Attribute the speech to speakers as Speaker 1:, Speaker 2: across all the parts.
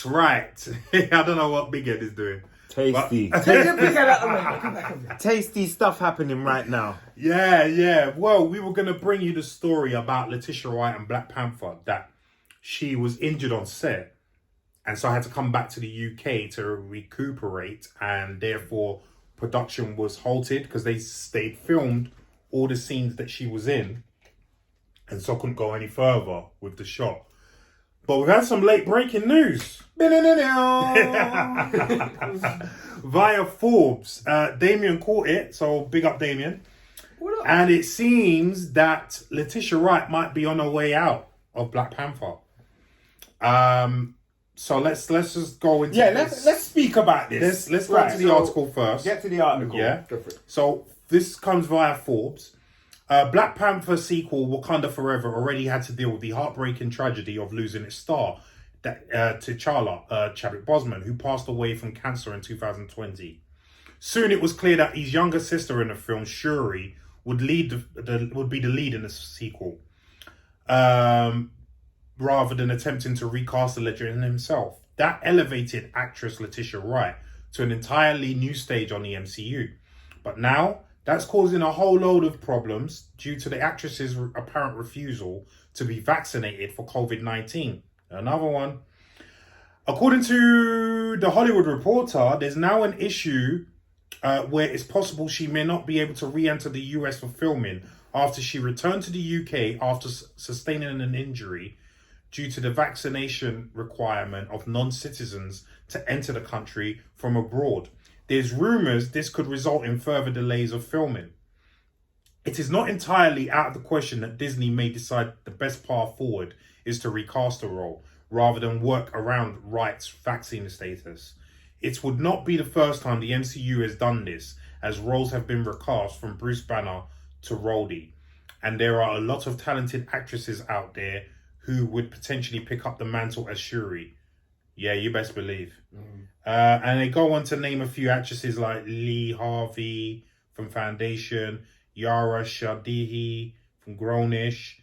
Speaker 1: Right. I don't know what Big Ed is doing.
Speaker 2: Tasty. Tasty stuff happening right now.
Speaker 1: Yeah. Well, we were going to bring you the story about Letitia Wright and Black Panther, that she was injured on set and so had to come back to the UK to recuperate, and therefore production was halted because they filmed all the scenes that she was in and so couldn't go any further with the shot. But we've had some late breaking news. Via Forbes. Damien caught it, so big up Damien.
Speaker 3: What up?
Speaker 1: And it seems that Letitia Wright might be on her way out of Black Panther. So let's just go into this.
Speaker 2: let's speak about this.
Speaker 1: Let's go to the article first.
Speaker 2: Get to the article.
Speaker 1: Yeah.
Speaker 3: Go for it. So
Speaker 1: This comes via Forbes. Black Panther sequel Wakanda Forever already had to deal with the heartbreaking tragedy of losing its star, T'Challa, Chadwick Boseman, who passed away from cancer in 2020. Soon it was clear that his younger sister in the film, Shuri, would be the lead in the sequel, rather than attempting to recast the legend himself. That elevated actress Letitia Wright to an entirely new stage on the MCU. But now, that's causing a whole load of problems due to the actress's apparent refusal to be vaccinated for COVID-19. Another one. According to The Hollywood Reporter, there's now an issue where it's possible she may not be able to re-enter the US for filming after she returned to the UK after sustaining an injury due to the vaccination requirement of non-citizens to enter the country from abroad. There's rumours this could result in further delays of filming. It is not entirely out of the question that Disney may decide the best path forward is to recast the role, rather than work around Wright's vaccine status. It would not be the first time the MCU has done this, as roles have been recast from Bruce Banner to Rhodey. And there are a lot of talented actresses out there who would potentially pick up the mantle as Shuri. Yeah, you best believe. And they go on to name a few actresses like Lee Harvey from Foundation, Yara Shahidi from Grownish,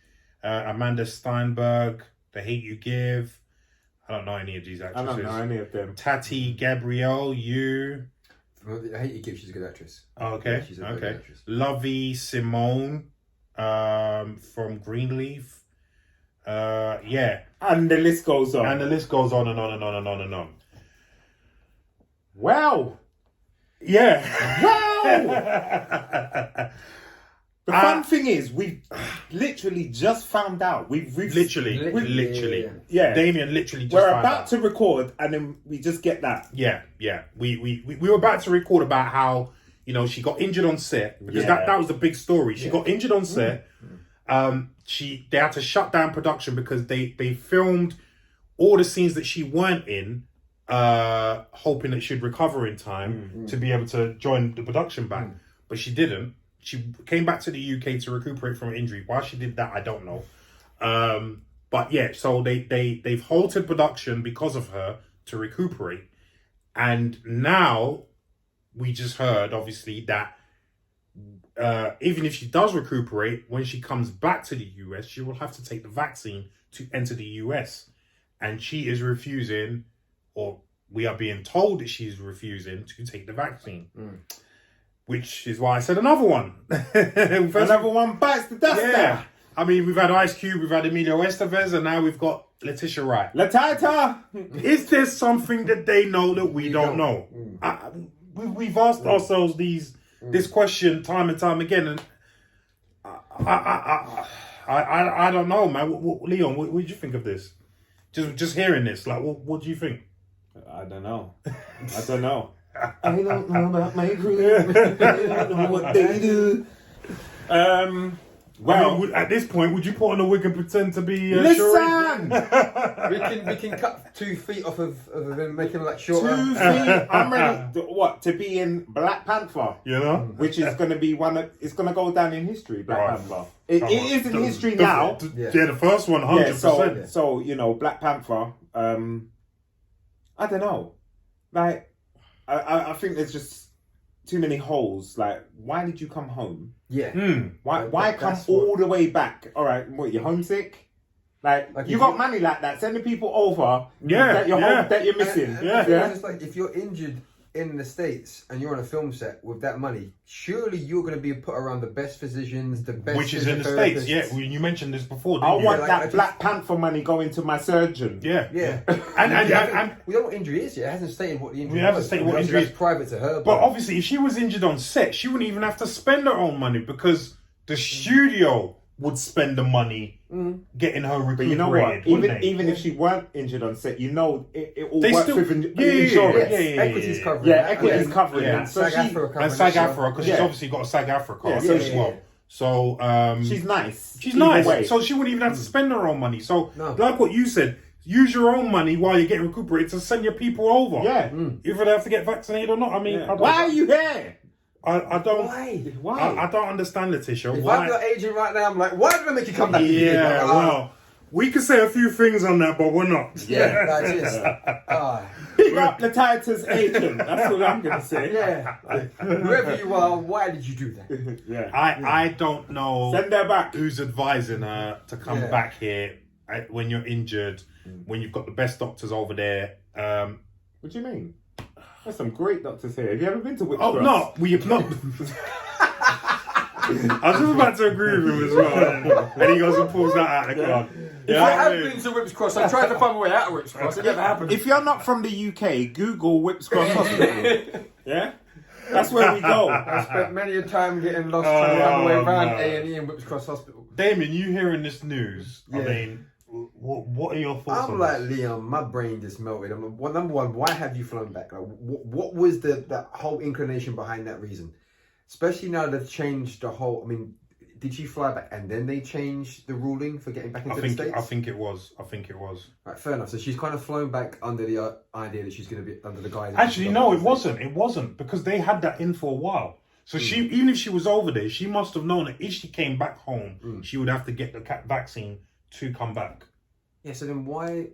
Speaker 1: Amanda Steinberg, The Hate You Give. I don't know any of these actresses.
Speaker 2: I don't know any of them.
Speaker 1: Tati Gabrielle,
Speaker 3: I hate you, give. She's a good actress.
Speaker 1: Okay,
Speaker 3: Yeah, she's a very good actress.
Speaker 1: Lovey Simone from Greenleaf. Yeah.
Speaker 2: And the list goes on.
Speaker 1: And the list goes on and on and on and on and on.
Speaker 2: Wow.
Speaker 1: Yeah.
Speaker 2: Wow. The fun thing is, we've literally just found out. We've
Speaker 1: Literally.
Speaker 2: Yeah.
Speaker 1: Damien literally just
Speaker 2: We're
Speaker 1: found
Speaker 2: about
Speaker 1: out.
Speaker 2: to record, and then we just get that.
Speaker 1: Yeah. We were about to record about how, she got injured on set, because that was the big story. She got injured on set. They had to shut down production because they filmed all the scenes that she weren't in, hoping that she'd recover in time to be able to join the production back. But she didn't. She came back to the UK to recuperate from an injury. Why she did that, I don't know. But yeah, so they've halted production because of her to recuperate. And now we just heard, obviously, that even if she does recuperate, when she comes back to the US, she will have to take the vaccine to enter the US. And she is refusing, or we are being told that she's refusing to take the vaccine. Which is why I said another one.
Speaker 2: Another one bites the dust.
Speaker 1: Yeah. I mean, we've had Ice Cube, we've had Emilio Estevez, and now we've got Letitia Wright.
Speaker 2: Latita.
Speaker 1: Is there something that they know that we don't know? We've asked ourselves this question time and time again, and I don't know, man. Leon, what did you think of this? Just hearing this, like, what do you think?
Speaker 2: I don't know. I don't know.
Speaker 3: I don't know about my group. I don't know what they do.
Speaker 1: Well, at this point, would you put on a wig and pretend to be
Speaker 2: listen?
Speaker 3: we can cut 2 feet off of him, make him like shorter.
Speaker 2: 2 feet. I'm ready. To be in Black Panther? Which is going to be it's going to go down in history. Black Panther. It is in history now.
Speaker 1: The first one, 100%.
Speaker 2: So Black Panther. I don't know. Like, I think there's just too many holes. Like, why did you come home?
Speaker 3: Yeah.
Speaker 2: Why come all the way back? All right, what, you're homesick? Like you got money like that, sending people over that you're home, that you're missing.
Speaker 3: It's just like, if you're injured in the States and you're on a film set with that money, surely you're going to be put around the best physicians, the best
Speaker 1: which is in the States. Yeah, you mentioned this before, didn't
Speaker 2: I
Speaker 1: you?
Speaker 2: want that Black Panther money going to my surgeon.
Speaker 3: Yeah.
Speaker 1: and
Speaker 3: we don't know what injury is yet. It hasn't stated what the injury is.
Speaker 1: We haven't stated what injury is.
Speaker 3: That's private to her.
Speaker 1: But obviously, if she was injured on set, she wouldn't even have to spend her own money because the studio would spend the money getting her recuperated.
Speaker 2: But you know what? Even if she weren't injured on set, it all works with insurance.
Speaker 3: Equity's covering that.
Speaker 2: Equity's covering that. So
Speaker 1: SAG-AFTRA, because she's obviously got a SAG-AFTRA card as well. So
Speaker 2: she's nice.
Speaker 1: She's nice. So she wouldn't even have to spend her own money. So like what you said, use your own money while you're getting recuperated to send your people over.
Speaker 2: Yeah.
Speaker 1: If they have to get vaccinated or not. I mean,
Speaker 2: why are you here?
Speaker 1: I don't.
Speaker 2: Why?
Speaker 1: I don't understand, Letitia.
Speaker 3: If I'm your agent right now, I'm like, why did I make you come back?
Speaker 1: Yeah, well, we could say a few things on that, but we're not.
Speaker 3: Yeah, that's it.
Speaker 2: Big up Letitia's agent. That's what I'm gonna say.
Speaker 3: Yeah, whoever you are, why did you do that?
Speaker 1: I don't know.
Speaker 2: Send her back.
Speaker 1: Who's advising her to come back here when you're injured, when you've got the best doctors over there?
Speaker 2: What do you mean? There's some great doctors here. Have you ever been to Whips
Speaker 1: Oh,
Speaker 2: Cross?
Speaker 1: no, we have not. I was just about to agree with him as well. And he goes and pulls that out of the car.
Speaker 3: I have been to Whips Cross. I tried to find my way out of Whips Cross. It never happened.
Speaker 2: If you're not from the UK, Google Whips Cross Hospital. Yeah? That's where we go.
Speaker 3: I spent many a time getting lost trying to find my way around A&E and Whips Cross Hospital.
Speaker 1: Damien, you hearing this news? I mean, what are your thoughts on
Speaker 3: like,
Speaker 1: this?
Speaker 3: Liam, my brain just melted. Number one, why have you flown back? Like, what was the whole inclination behind that reason? Especially now they've changed the whole... I mean, did she fly back and then they changed the ruling for getting back into the States?
Speaker 1: I think it was.
Speaker 3: Right, fair enough. So she's kind of flown back under the idea that she's going to be under the guise...
Speaker 1: Actually, no, it wasn't. It wasn't, because they had that in for a while. So she, even if she was over there, she must have known that if she came back home, she would have to get the vaccine to come back.
Speaker 3: Yeah, so then why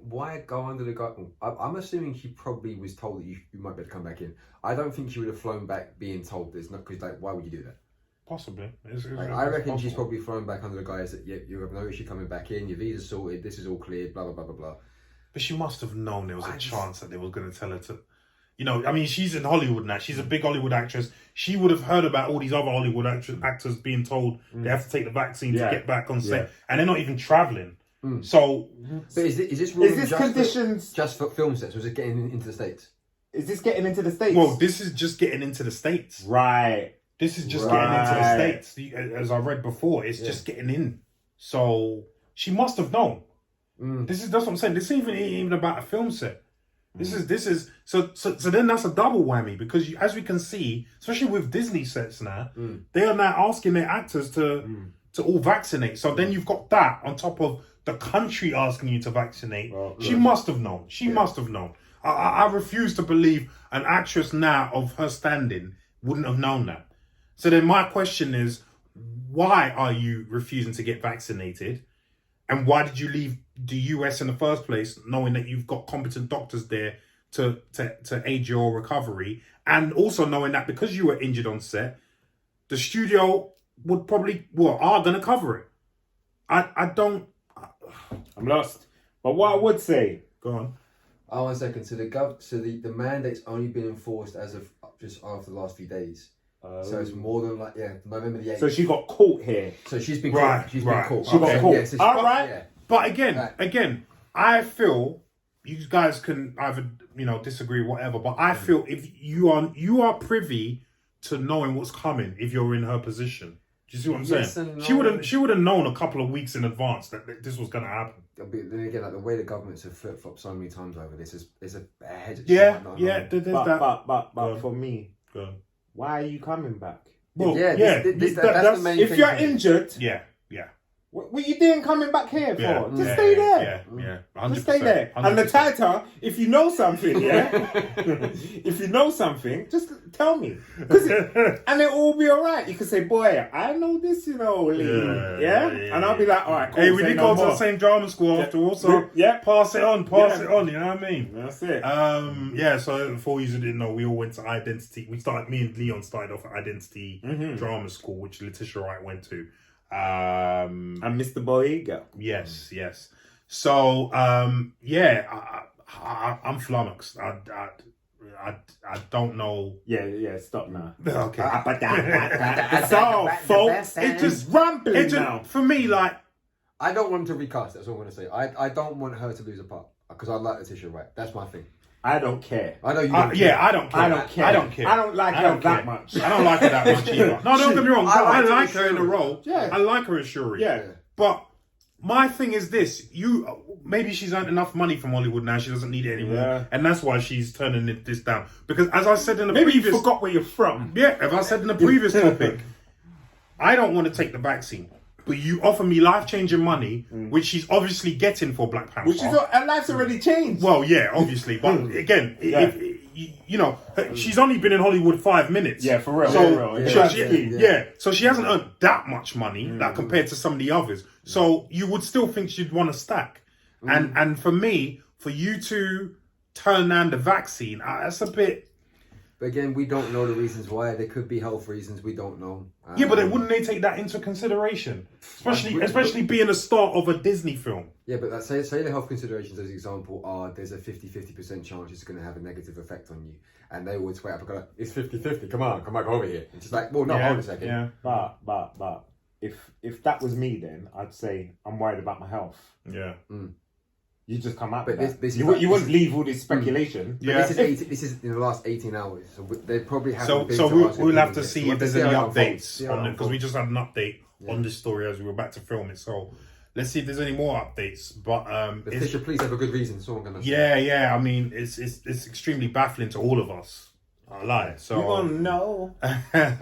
Speaker 3: go under the guy? I'm assuming she probably was told that you might be able to come back in. I don't think she would have flown back being told this, not because, like, why would you do that?
Speaker 1: Possibly.
Speaker 3: I reckon she's probably flown back under the guise that, you have no issue coming back in, your visa's sorted, this is all cleared, blah, blah, blah, blah, blah.
Speaker 1: But she must have known there was a chance that they were going to tell her to... You know, I mean, she's in Hollywood now. She's a big Hollywood actress. She would have heard about all these other Hollywood actors being told they have to take the vaccine to get back on set. And they're not even travelling. So...
Speaker 3: But is this
Speaker 2: conditions...
Speaker 3: just for film sets, or is it getting into the States?
Speaker 2: Is this getting into the States?
Speaker 1: Well, this is just getting into the States.
Speaker 2: Right.
Speaker 1: This is just getting into the States. As I read before, it's just getting in. So she must have known. That's what I'm saying. This isn't even about a film set. This is so then that's a double whammy, because as we can see, especially with Disney sets now, they are now asking their actors to all vaccinate. So then you've got that on top of the country asking you to vaccinate. She must have known. She must have known. I refuse to believe an actress now of her standing wouldn't have known that. So then my question is, why are you refusing to get vaccinated? And why did you leave the US in the first place, knowing that you've got competent doctors there to aid your recovery? And also knowing that because you were injured on set, the studio would probably, are going to cover it. I'm
Speaker 2: lost. But what I would say...
Speaker 1: Go on.
Speaker 3: Oh, 1 second. So the mandate's only been enforced as of just after the last few days. So it's more than November the 8th.
Speaker 2: So she got caught here.
Speaker 3: So she's been caught. She's been caught.
Speaker 2: She got caught.
Speaker 3: Yeah, so
Speaker 2: all right.
Speaker 3: Yeah.
Speaker 1: But again, I feel you guys can either disagree, whatever. But I feel if you are privy to knowing what's coming, if you're in her position. Do you see what I'm saying? She would have known a couple of weeks in advance that this was going to happen.
Speaker 3: Then again, like the way the governments have flip flopped so many times over this is a hedge.
Speaker 1: There's that.
Speaker 2: But for me, why are you coming back?
Speaker 3: Well, that's the main thing.
Speaker 2: If you're injured, What you doing coming back here for?
Speaker 1: Yeah,
Speaker 2: Just stay there.
Speaker 1: Yeah, 100%.
Speaker 2: Just stay there.
Speaker 1: 100%.
Speaker 2: And the tighter, if you know something, if you know something, just tell me. And it'll all be all right. You can say, boy, I know this, Lee. Yeah? And I'll be like, all right, cool.
Speaker 1: Hey, we did go to the same drama school after all, so pass it on, you know what I mean?
Speaker 2: That's it.
Speaker 1: So for you who didn't know, we all went to Identity. Me and Leon started off at Identity Drama School, which Letitia Wright went to.
Speaker 2: And Mr. Boyega.
Speaker 1: Yes. So, I'm flummoxed. I don't know.
Speaker 2: Yeah, stop now.
Speaker 1: Okay.
Speaker 2: So, folks, it's just rambling now.
Speaker 1: For me, like,
Speaker 3: I don't want to recast. That's all I'm going to say. I don't want her to lose a part because I like Letitia Wright. That's my thing.
Speaker 2: I don't care.
Speaker 3: I know you don't care.
Speaker 1: Yeah, I don't care.
Speaker 2: I don't care.
Speaker 1: I don't care.
Speaker 2: I don't like her that much.
Speaker 1: I don't like her that much either. No, don't get me wrong. I like her in the role.
Speaker 2: Yeah.
Speaker 1: I like her as Shuri.
Speaker 2: Yeah.
Speaker 1: But my thing is this: maybe she's earned enough money from Hollywood now; she doesn't need it anymore, and that's why she's turning this down. Because as I said in the previous,
Speaker 2: you forgot where you're from.
Speaker 1: Yeah, as I said in the previous topic, I don't want to take the vaccine. But you offer me life-changing money, which she's obviously getting for Black Panther.
Speaker 2: Which is her life's already changed.
Speaker 1: Well, yeah, obviously. But again, she's only been in Hollywood 5 minutes.
Speaker 2: Yeah, for real.
Speaker 1: So she hasn't earned that much money compared to some of the others. So you would still think she'd want to stack. And for me, for you to turn down the vaccine, that's a bit...
Speaker 3: But again, we don't know the reasons why. There could be health reasons we don't know.
Speaker 1: But wouldn't they take that into consideration? Especially being a star of a Disney film.
Speaker 3: Yeah, but say the health considerations as an example are there's a 50% chance it's going to have a negative effect on you. And they always wait up and go, it's 50-50, come back over here. It's just like, well, no, hold a second.
Speaker 1: Yeah.
Speaker 2: But if that was me then, I'd say I'm worried about my health.
Speaker 1: Yeah.
Speaker 2: You just come out
Speaker 3: but
Speaker 2: with
Speaker 3: this
Speaker 2: that. You wouldn't leave all this speculation.
Speaker 1: Yeah.
Speaker 3: This is in the last 18 hours. So they probably have.
Speaker 1: So we'll have to see if there's any updates on it, because we just had an update on this story as we were about to film it. So let's see if there's any more updates. But
Speaker 3: Letitia, please have a good reason. So I'm gonna.
Speaker 1: Yeah. I mean, it's extremely baffling to all of us. I lie. So
Speaker 2: we want to know.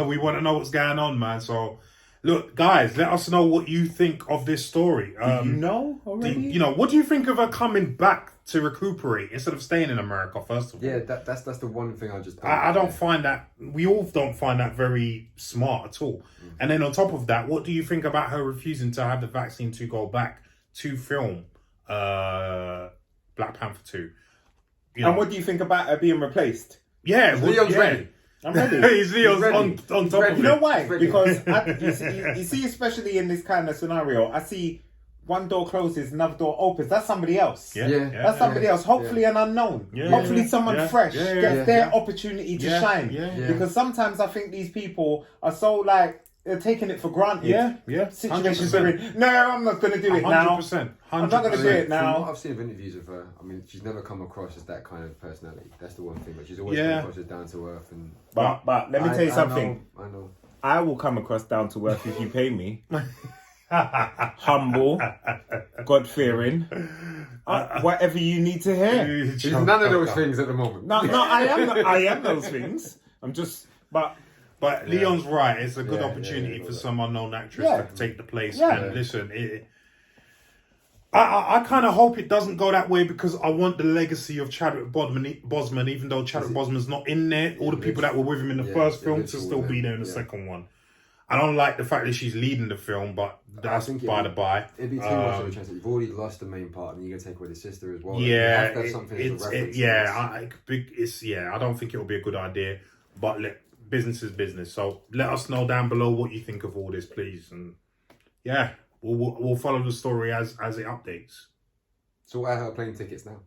Speaker 1: We want to know what's going on, man. So. Look, guys, let us know what you think of this story.
Speaker 2: Do you know already?
Speaker 1: What do you think of her coming back to recuperate instead of staying in America, first of all?
Speaker 3: Yeah, that's the one thing I just...
Speaker 1: I don't find that... We all don't find that very smart at all. And then on top of that, what do you think about her refusing to have the vaccine to go back to film Black Panther 2?
Speaker 2: And what do you think about her being replaced?
Speaker 1: Yeah,
Speaker 3: Leon's ready.
Speaker 2: I'm ready.
Speaker 1: He's Leo's on top of it.
Speaker 2: You know why? Because you see, especially in this kind of scenario, I see one door closes, another door opens. That's somebody else. That's somebody else. Hopefully an unknown. Hopefully someone fresh gets their opportunity to shine. Because sometimes I think these people are so they're taking it for granted. Situations are in. No, I'm not going to do it now.
Speaker 1: 100%.
Speaker 2: I'm not going to do it now.
Speaker 3: From what I've seen of interviews of her, I mean, she's never come across as that kind of personality. That's the one thing. But she's always come across as down to earth.
Speaker 2: But let me tell you something.
Speaker 3: I know.
Speaker 2: I will come across down to earth if you pay me. Humble, God-fearing, whatever you need to hear.
Speaker 3: She's none of those things at the moment.
Speaker 2: No, I am those things. I'm just,
Speaker 1: But Leon's right. It's a good opportunity for some unknown actress to take the place. And listen, I kind of hope it doesn't go that way, because I want the legacy of Chadwick Boseman, even though Chadwick Boseman's not in there, all the people that were with him in the first film to still be there in the second one. I don't like the fact that she's leading the film, but that's by the by.
Speaker 3: It'd be too much of a chance. You've already lost the main part, and you're gonna take away the sister as well.
Speaker 1: Yeah,
Speaker 3: I
Speaker 1: don't think it'll be a good idea. But business is business. So let us know down below what you think of all this, please. And we'll follow the story as it updates.
Speaker 3: So I have plane tickets now.